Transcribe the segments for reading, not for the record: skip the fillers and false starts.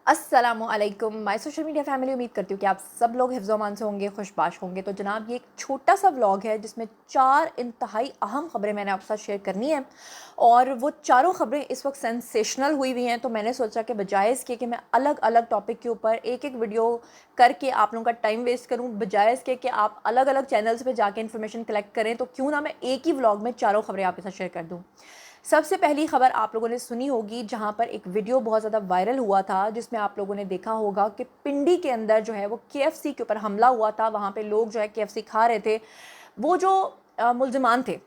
अस्सलाम वालेकुम my social media family. उम्मीद करती हूँ कि आप सब लोग हिफ्ज़ व अमान से होंगे, खुशबाश होंगे। तो जनाब, ये एक छोटा सा व्लॉग है जिसमें 4 इंतहाई अहम ख़बरें मैंने आपके साथ शेयर करनी है, और वो चारों ख़बरें इस वक्त सेंसेशनल हुई हुई हैं। तो मैंने सोचा कि बजाय इसके कि मैं अलग अलग टॉपिक के ऊपर एक एक वीडियो करके आप लोगों का टाइम वेस्ट करूँ, बजाय इसके कि आप अलग अलग चैनल्स पर जाके इन्फॉर्मेशन कलेक्ट करें, तो क्यों ना मैं एक ही व्लॉग में चारों ख़बरें आपके साथ शेयर कर दूँ। सबसे पहली खबर आप लोगों ने सुनी होगी, जहां पर एक वीडियो बहुत ज़्यादा वायरल हुआ था, जिसमें आप लोगों ने देखा होगा कि पिंडी के अंदर जो है वो केएफसी के ऊपर हमला हुआ था। वहाँ पे लोग जो है केएफसी खा रहे थे। वो जो मुल्ज़िमान थे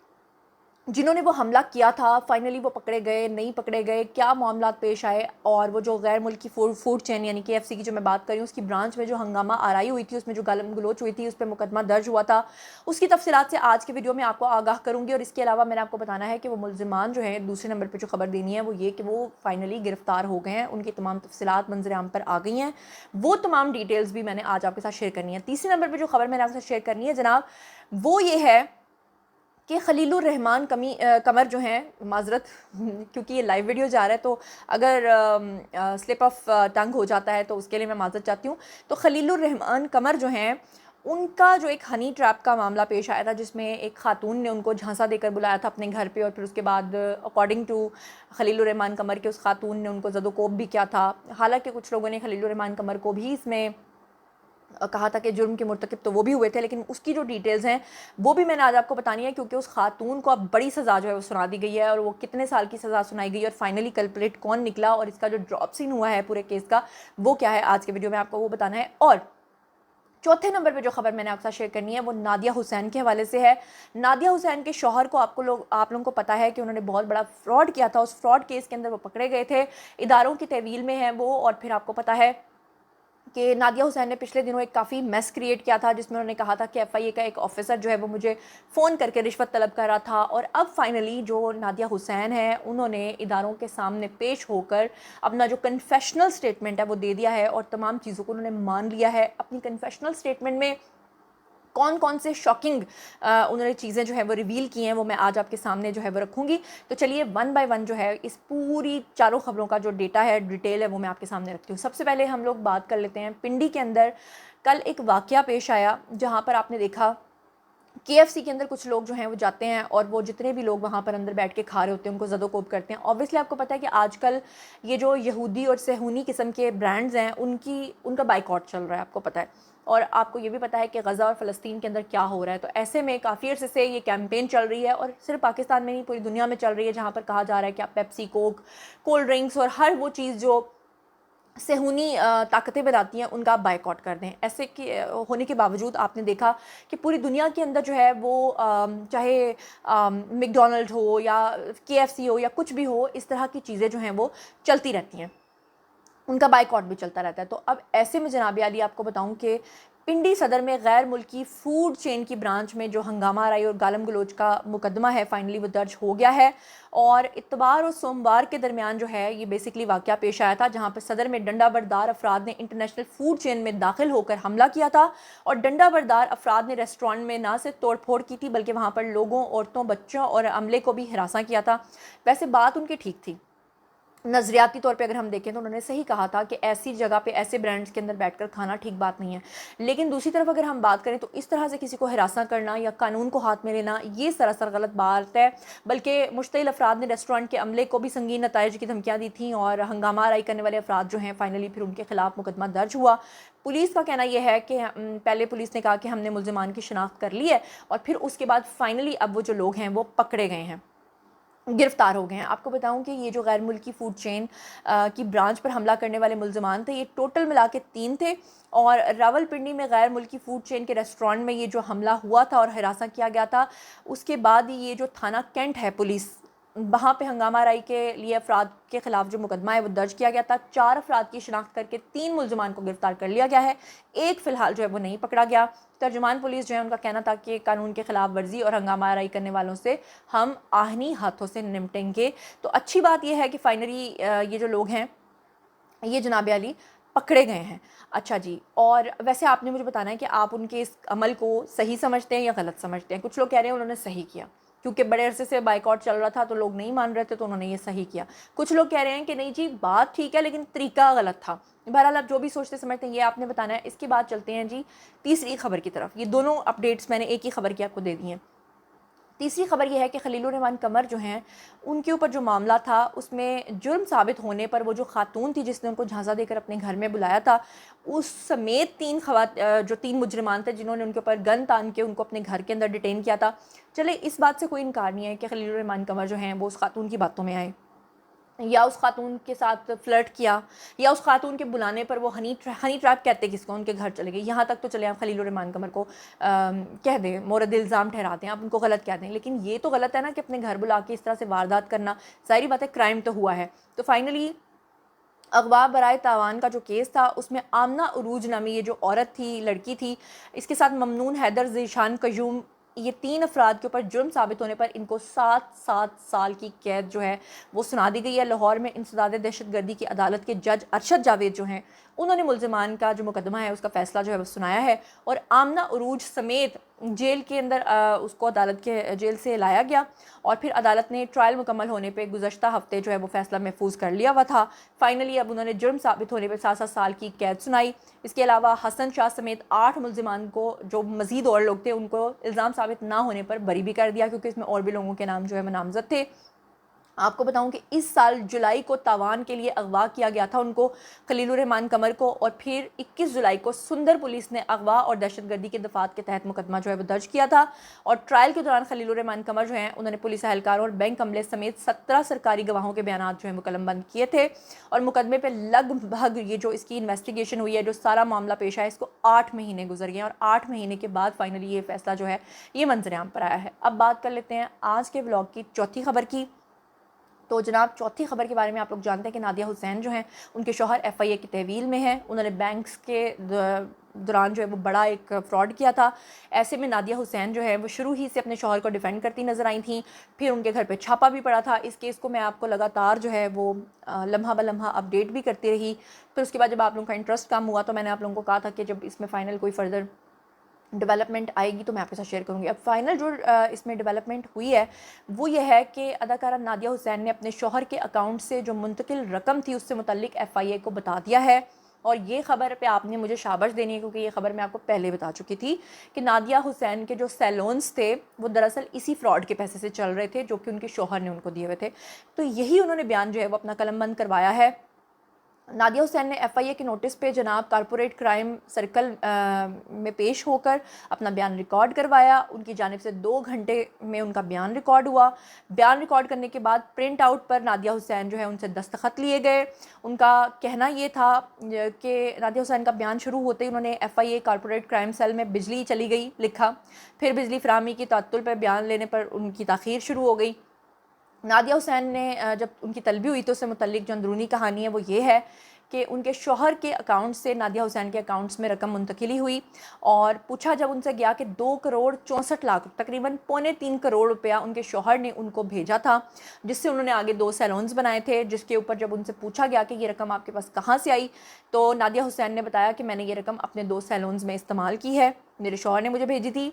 जिन्होंने वो हमला किया था, फाइनली वो पकड़े गए, नहीं पकड़े गए, क्या मामला पेश आए, और वो जो गैर मुल्की फूड चेन यानी केएफसी की जो मैं बात कर रही हूँ, उसकी ब्रांच में जो हंगामा आराई हुई थी, उसमें जो गालम गलोच हुई थी, उस पर मुकदमा दर्ज हुआ था, उसकी तफसीलात से आज के वीडियो में आपको आगाह करूँगी। और इसके अलावा मैंने आपको बताना है कि वो मुल्ज़िमान जो है, दूसरे नंबर पर जो खबर देनी है वो ये कि वो फाइनली गिरफ्तार हो गए हैं, उनकी तमाम तफसीलात मंजर आम पर आ गई हैं। वो तमाम डिटेल्स भी मैंने आज आपके साथ शेयर करनी है। तीसरे नंबर पर जो खबर मैंने आपके साथ शेयर करनी है जनाब, वो ये है कि खलीलुर रहमान कमर जो हैं, माजरत क्योंकि ये लाइव वीडियो जा रहा है, तो अगर स्लिप ऑफ टंग हो जाता है तो उसके लिए मैं माजरत चाहती हूँ। तो खलीलुर रहमान कमर जो हैं, उनका जो एक हनी ट्रैप का मामला पेश आया था, जिसमें एक खातून ने उनको झांसा देकर बुलाया था अपने घर पे, और फिर उसके बाद अकॉर्डिंग टू खलीलुर रहमान कमर के उस खातून ने उनको ज़दोकोब भी किया था। हालांकि कुछ लोगों ने खलीलुर रहमान कमर को भी इसमें कहा था कि जुर्म के मुर्तकिब तो वो भी हुए थे, लेकिन उसकी जो डिटेल्स हैं वो भी मैंने आज आपको बतानी है, क्योंकि उस खातून को अब बड़ी सज़ा जो है वो सुना दी गई है, और वो कितने साल की सज़ा सुनाई गई, और फाइनली कल्प्रिट कौन निकला, और इसका जो ड्रॉप सीन हुआ है पूरे केस का वो क्या है, आज के वीडियो में आपको वो बताना है। और चौथे नंबर पे जो खबर मैंने आपके साथ शेयर करनी है वो नादिया हुसैन के हवाले से है। नादिया हुसैन के शौहर को आप लोगों को पता है कि उन्होंने बहुत बड़ा फ्रॉड किया था। उस फ्रॉड केस के अंदर वो पकड़े गए थे, इदारों की तहवील में है वो। और फिर आपको पता है कि नादिया हुसैन ने पिछले दिनों एक काफ़ी मेस क्रिएट किया था, जिसमें उन्होंने कहा था कि एफआईए का एक ऑफिसर जो है वो मुझे फ़ोन करके रिश्वत तलब कर रहा था। और अब फाइनली जो नादिया हुसैन है, उन्होंने इदारों के सामने पेश होकर अपना जो कन्फेशनल स्टेटमेंट है वो दे दिया है, और तमाम चीज़ों को उन्होंने मान लिया है। अपनी कन्फेशनल स्टेटमेंट में कौन कौन से शॉकिंग उन्होंने चीज़ें जो है वो रिवील की हैं, वो मैं आज आपके सामने जो है वो रखूँगी। तो चलिए वन बाय वन जो है इस पूरी चारों खबरों का जो डेटा है, डिटेल है, वो मैं आपके सामने रखती हूँ। सबसे पहले हम लोग बात कर लेते हैं पिंडी के अंदर कल एक वाक़या पेश आया, जहाँ पर आपने देखा केएफसी के अंदर कुछ लोग जो हैं वो जाते हैं, और वो जितने भी लोग वहाँ पर अंदर बैठ के खा रहे होते हैं उनको ज़दोकोब करते हैं। ऑब्वियसली आपको पता है कि आजकल ये जो यहूदी और सेहूनी किस्म के ब्रांड्स हैं, उनका बाइकॉट चल रहा है, आपको पता है। और आपको ये भी पता है कि गज़ा और फ़लस्तीन के अंदर क्या हो रहा है। तो ऐसे में काफ़ी अर्से से ये कैंपेन चल रही है, और सिर्फ पाकिस्तान में नहीं पूरी दुनिया में चल रही है, जहाँ पर कहा जा रहा है कि आप पेप्सी, कोक, कोल्ड ड्रिंक्स और हर वो चीज़ जो सेहूनी ताकतें बनाती हैं उनका आप बायकॉट कर दें। ऐसे कि होने के बावजूद आपने देखा कि पूरी दुनिया के अंदर जो है वो चाहे मैकडॉनल्ड हो या केएफसी हो या कुछ भी हो, इस तरह की चीज़ें जो हैं वो चलती रहती हैं, उनका बाइकॉट भी चलता रहता है। तो अब ऐसे में जनाब आली आपको बताऊं कि पिंडी सदर में गैर मुल्की फूड चेन की ब्रांच में जो हंगामा आराई और गालम गलोच का मुकदमा है, फाइनली वो दर्ज हो गया है। और इतवार और सोमवार के दरमियान जो है ये बेसिकली वाक़या पेश आया था, जहाँ पर सदर में डंडा बरदार अफराद ने इंटरनेशनल फूड चेन में दाखिल होकर हमला किया था। और डंडा बरदार अफराद ने रेस्टोरेंट में ना सिर्फ तोड़ फोड़ की थी, बल्कि वहाँ पर लोगों, औरतों, बच्चों और अमले को भी हिरासा किया था। वैसे बात उनकी ठीक थी, नज़रियाती तौर पे अगर हम देखें तो उन्होंने सही कहा था कि ऐसी जगह पे ऐसे ब्रांड्स के अंदर बैठकर खाना ठीक बात नहीं है। लेकिन दूसरी तरफ अगर हम बात करें तो इस तरह से किसी को हिरासा करना या कानून को हाथ में लेना, ये सरासर गलत बात है। बल्कि मुश्तिल अफराद ने रेस्टोरेंट के अमले को भी संगीन नताइज की धमकियाँ दी थी, और हंगामा आराई करने वाले अफराद जो हैं फाइनली फिर उनके खिलाफ मुकदमा दर्ज हुआ। पुलिस का कहना यह है कि पहले पुलिस ने कहा कि हमने मुल्ज़िमान की शिनाख्त कर ली है, और फिर उसके बाद फाइनली अब वो जो लोग हैं वो पकड़े गए हैं, गिरफ्तार हो गए हैं। आपको बताऊं कि ये जो गैर मुल्की फूड चेन की ब्रांच पर हमला करने वाले मुल्ज़िमान थे, ये टोटल मिला के 3 थे। और रावलपिंडी में गैर मुल्की फूड चेन के रेस्टोरेंट में ये जो हमला हुआ था और हिरासा किया गया था, उसके बाद ये जो थाना कैंट है पुलिस, वहाँ पे हंगामा आराई के लिए अफराद के खिलाफ जो मुकदमा है वो दर्ज किया गया था। 4 अफराद की शिनाख्त करके 3 मुल्ज़िमान को गिरफ्तार कर लिया गया है। एक फ़िलहाल जो है वो नहीं पकड़ा गया। तर्जुमान पुलिस जो है उनका कहना था कि कानून के खिलाफ वर्जी और हंगामा आराई करने वालों से हम आहनी हाथों से निपटेंगे। तो अच्छी बात यह है कि फाइनली ये जो लोग हैं ये जनाब अली पकड़े गए हैं। अच्छा जी, और वैसे आपने मुझे बताना है कि आप उनके इस अमल को सही समझते हैं या गलत समझते हैं। कुछ लोग कह रहे हैं उन्होंने सही किया। کیونکہ بڑے عرصے سے بائیکاٹ چل رہا تھا تو لوگ نہیں مان رہے تھے، تو انہوں نے یہ صحیح کیا. کچھ لوگ کہہ رہے ہیں کہ نہیں جی بات ٹھیک ہے لیکن طریقہ غلط تھا. بہرحال آپ جو بھی سوچتے سمجھتے ہیں یہ آپ نے بتانا ہے. اس کے بعد چلتے ہیں جی تیسری خبر کی طرف. یہ دونوں اپڈیٹس میں نے ایک ہی خبر کی آپ کو دے دی ہیں. تیسری خبر یہ ہے کہ خلیل الرحمان قمر جو ہیں ان کے اوپر جو معاملہ تھا اس میں جرم ثابت ہونے پر وہ جو خاتون تھی جس نے ان کو جھانسا دے کر اپنے گھر میں بلایا تھا، اس سمیت جو 3 مجرمان تھے جنہوں نے ان کے اوپر گن تان کے ان کو اپنے گھر کے اندر ڈیٹین کیا تھا. چلے اس بات سے کوئی انکار نہیں ہے کہ خلیل الرحمان قمر جو ہیں وہ اس خاتون کی باتوں میں آئے یا اس خاتون کے ساتھ فلرٹ کیا یا اس خاتون کے بلانے پر وہ ہنی ٹریپ کہتے کس کو، ان کے گھر چلے گئے. یہاں تک تو چلے آپ خلیل الرحمان قمر کو کہہ دیں، مورد الزام ٹھہراتے ہیں، آپ ان کو غلط کہہ دیں. لیکن یہ تو غلط ہے نا کہ اپنے گھر بلا کے اس طرح سے واردات کرنا. ظاہری بات ہے کرائم تو ہوا ہے. تو فائنلی اغوا برائے تاوان کا جو کیس تھا اس میں آمنہ عروج نامی یہ جو عورت تھی، لڑکی تھی، اس کے ساتھ ممنون حیدر، ذیشان قیوم، یہ 3 افراد کے اوپر جرم ثابت ہونے پر ان کو 7 سال کی قید جو ہے وہ سنا دی گئی ہے. لاہور میں انسداد دہشت گردی کی عدالت کے جج ارشد جاوید جو ہیں انہوں نے ملزمان کا جو مقدمہ ہے اس کا فیصلہ جو ہے وہ سنایا ہے، اور آمنہ عروج سمیت جیل کے اندر اس کو عدالت کے جیل سے لایا گیا، اور پھر عدالت نے ٹرائل مکمل ہونے پہ گزشتہ ہفتے جو ہے وہ فیصلہ محفوظ کر لیا ہوا تھا. فائنلی اب انہوں نے جرم ثابت ہونے پہ 7 سال کی قید سنائی. اس کے علاوہ حسن شاہ سمیت 8 ملزمان کو جو مزید اور لوگ تھے ان کو الزام ثابت نہ ہونے پر بری بھی کر دیا، کیونکہ اس میں اور بھی لوگوں کے نام جو ہے وہ نامزد تھے. آپ کو بتاؤں کہ اس سال جولائی کو تاوان کے لیے اغوا کیا گیا تھا ان کو، خلیل الرحمان قمر کو، اور پھر 21 جولائی کو سندر پولیس نے اغوا اور دہشت گردی کے دفعات کے تحت مقدمہ جو ہے وہ درج کیا تھا. اور ٹرائل کے دوران خلیل الرحمان قمر جو ہیں انہوں نے پولیس اہلکاروں اور بینک عملے سمیت 17 سرکاری گواہوں کے بیانات جو ہیں وہ قلم بند کیے تھے، اور مقدمے پہ لگ بھگ یہ جو اس کی انویسٹیگیشن ہوئی ہے، جو سارا معاملہ پیش آیا، اس کو 8 مہینے گزر گئے ہیں، اور 8 مہینے کے بعد فائنلی یہ فیصلہ جو ہے یہ منظر عام پر آیا ہے. اب بات کر لیتے ہیں آج کے ولاگ کی چوتھی خبر کی. تو جناب چوتھی خبر کے بارے میں آپ لوگ جانتے ہیں کہ نادیہ حسین جو ہیں ان کے شوہر ایف آئی اے کی تحویل میں ہیں. انہوں نے بینکس کے دوران جو ہے وہ بڑا ایک فراڈ کیا تھا. ایسے میں نادیہ حسین جو ہے وہ شروع ہی سے اپنے شوہر کو ڈیفینڈ کرتی نظر آئی تھیں. پھر ان کے گھر پہ چھاپا بھی پڑا تھا. اس کیس کو میں آپ کو لگاتار جو ہے وہ لمحہ بلمحہ اپڈیٹ بھی کرتی رہی. پھر اس کے بعد جب آپ لوگوں کا انٹرسٹ کم ہوا تو میں نے آپ لوگوں کو کہا تھا کہ جب اس میں فائنل کوئی فردر ڈیولپمنٹ آئے گی تو میں آپ کے ساتھ شیئر کروں گی. اب فائنل جو اس میں ڈیولپمنٹ ہوئی ہے وہ یہ ہے کہ اداکارہ نادیہ حسین نے اپنے شوہر کے اکاؤنٹ سے جو منتقل رقم تھی اس سے متعلق ایف آئی اے کو بتا دیا ہے. اور یہ خبر پہ آپ نے مجھے شاباش دینی ہے، کیونکہ یہ خبر میں آپ کو پہلے بتا چکی تھی کہ نادیہ حسین کے جو سیلونز تھے وہ دراصل اسی فراڈ کے پیسے سے چل رہے تھے جو کہ ان کے شوہر نے ان کو دیے ہوئے تھے. تو یہی انہوں نے بیان جو ہے وہ اپنا قلم بند کروایا ہے. نادیہ حسین نے ایف آئی اے کے نوٹس پہ جناب کارپوریٹ کرائم سرکل میں پیش ہو کر اپنا بیان ریکارڈ کروایا. ان کی جانب سے 2 گھنٹے میں ان کا بیان ریکارڈ ہوا. بیان ریکارڈ کرنے کے بعد پرنٹ آؤٹ پر نادیہ حسین جو ہے ان سے دستخط لیے گئے. ان کا کہنا یہ تھا کہ نادیہ حسین کا بیان شروع ہوتے ہی انہوں نے F I A corporate crime cell میں بجلی چلی گئی لکھا. پھر بجلی فراہمی کی تعطل پر بیان لینے پر ان کی تاخیر شروع ہو گئی. نادیہ حسین نے جب ان کی طلبی ہوئی تو اس سے متعلق جو اندرونی کہانی ہے وہ یہ ہے کہ ان کے شوہر کے اکاؤنٹ سے نادیہ حسین کے اکاؤنٹس میں رقم منتقلی ہوئی، اور پوچھا جب ان سے گیا کہ 2 کروڑ 64 لاکھ تقریباً 3.25 کروڑ روپیہ ان کے شوہر نے ان کو بھیجا تھا، جس سے انہوں نے آگے 2 سیلونز بنائے تھے. جس کے اوپر جب ان سے پوچھا گیا کہ یہ رقم آپ کے پاس کہاں سے آئی تو نادیہ حسین نے بتایا کہ میں نے یہ رقم اپنے 2 سیلونز میں استعمال کی ہے، میرے شوہر نے مجھے بھیجی تھی.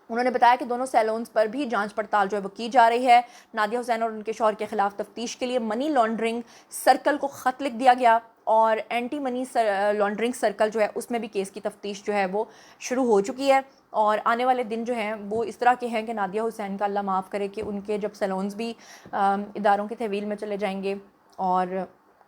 انہوں نے بتایا کہ دونوں سیلونز پر بھی جانچ پڑتال جو ہے وہ کی جا رہی ہے. نادیہ حسین اور ان کے شوہر کے خلاف تفتیش کے لیے منی لانڈرنگ سرکل کو خط لکھ دیا گیا، اور اینٹی منی لانڈرنگ سرکل جو ہے اس میں بھی کیس کی تفتیش جو ہے وہ شروع ہو چکی ہے. اور آنے والے دن جو ہیں وہ اس طرح کے ہیں کہ نادیہ حسین کا اللہ معاف کرے کہ ان کے جب سیلونز بھی اداروں کی تحویل میں چلے جائیں گے اور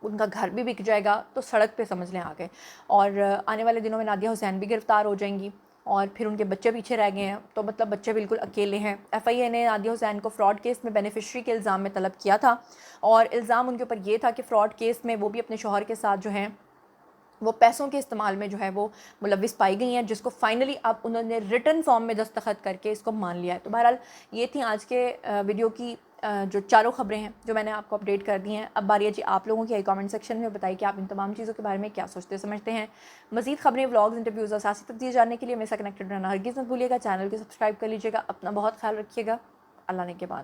ان کا گھر بھی بک جائے گا تو سڑک پہ سمجھ لیں آ گئے. اور آنے والے دنوں میں نادیہ حسین بھی گرفتار ہو جائیں گی، اور پھر ان کے بچے پیچھے رہ گئے ہیں، تو مطلب بچے بالکل اکیلے ہیں. ایف آئی اے نے نادیہ حسین کو فراڈ کیس میں بینیفیشری کے الزام میں طلب کیا تھا، اور الزام ان کے اوپر یہ تھا کہ فراڈ کیس میں وہ بھی اپنے شوہر کے ساتھ جو ہیں وہ پیسوں کے استعمال میں جو ہے وہ ملوث پائی گئی ہیں، جس کو فائنلی اب انہوں نے ریٹن فارم میں دستخط کر کے اس کو مان لیا ہے. تو بہرحال یہ تھیں آج کے ویڈیو کی جو 4 خبریں ہیں جو میں نے آپ کو اپڈیٹ کر دی ہیں. اب باری ہے جی آپ لوگوں کی کامنٹ سیکشن میں بتائیے کہ آپ ان تمام چیزوں کے بارے میں کیا سوچتے سمجھتے ہیں. مزید خبریں، ولاگز، انٹرویوز اور سیاسی تجزیے جاننے کے لیے میرے ساتھ کنیکٹڈ رہنا ہرگز مت بھولیے گا. چینل کو سبسکرائب کر لیجیے گا. اپنا بہت خیال رکھیے گا. اللہ نے کے بعد